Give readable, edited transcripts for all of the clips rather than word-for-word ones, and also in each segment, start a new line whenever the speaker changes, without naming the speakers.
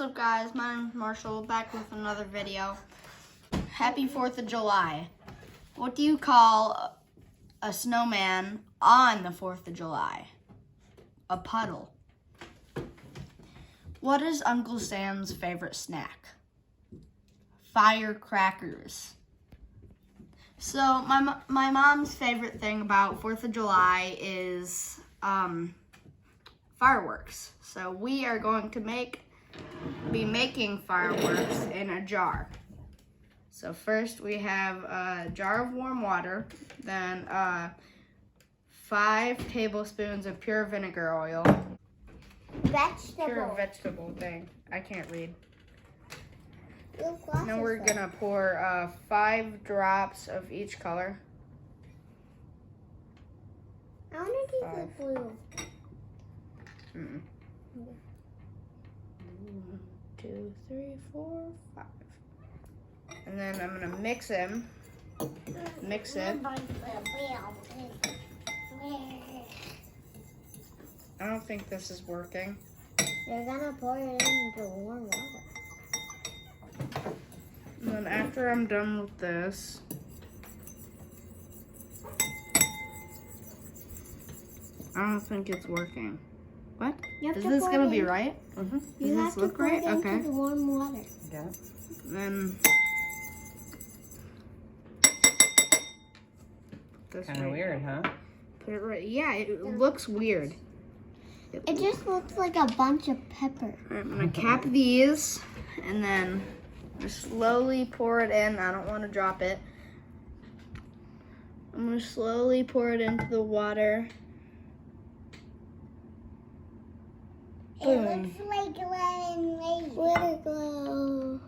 up, guys? My name's Marshall, back with another video. Happy 4th of July. What do you call a snowman on the 4th of July? A puddle. What is Uncle Sam's favorite snack? Firecrackers. So my mom's favorite thing about 4th of July is fireworks. So we are going to be making fireworks in a jar. So first we have a jar of warm water, then 5 tablespoons of pure vinegar oil. Pure vegetable thing. I can't read. Now we're gonna pour 5 drops of each color.
I want to do the blue.
1, 2, 3, 4, 5. And then I'm gonna mix them. Mix it. I don't think this is working.
You're gonna pour it into warm water.
And then after I'm done with this, I don't think it's working. What? Is this gonna be right?
You
Does
have
this
to
look
pour
right?
it into
Okay.
the warm water.
Yeah.
Then this
Kind of
right.
weird, huh?
Put it right. Yeah, it looks weird.
It just looks like a bunch of pepper.
I'm gonna cap these and then just slowly pour it in. I don't want to drop it. I'm gonna slowly pour it into the water.
It looks like lemon raisin. Glitter glow.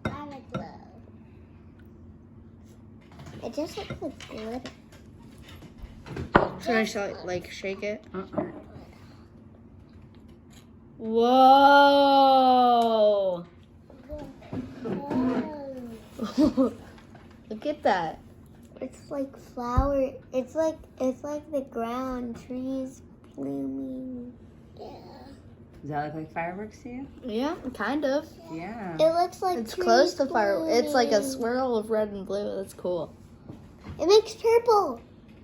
Glitter glow. It just looks like glitter.
Should I shake it?
Uh-uh.
Whoa!
Oh.
Look at that.
It's like flower. It's like the ground, trees blooming. Yeah.
Does that look like fireworks to you?
Yeah, kind of.
Yeah.
It looks like
It's
trees
close to fire. It's like a
blooming.
swirl of red and blue. That's cool.
It makes purple.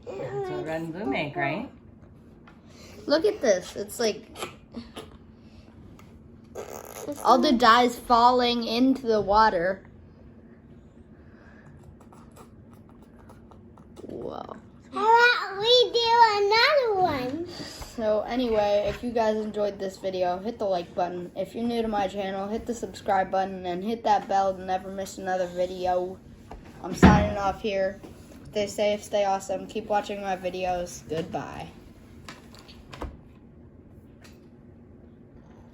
That's what red and blue make, right?
Look at this. It's like all the dye's falling into the water. Whoa.
How about we do another one?
So anyway, if you guys enjoyed this video, hit the like button. If you're new to my channel, hit the subscribe button and hit that bell to never miss another video. I'm signing off here. Stay safe, stay awesome. Keep watching my videos. Goodbye.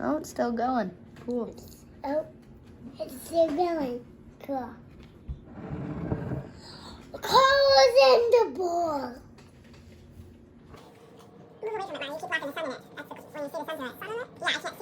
Oh, it's still going. Cool.
Oh, it's still going. Cool. Colors in the ball.
Move away from it, Mommy. You keep blocking the sun in it. That's when you see the sun's in it. Sun in it? Yeah, I can't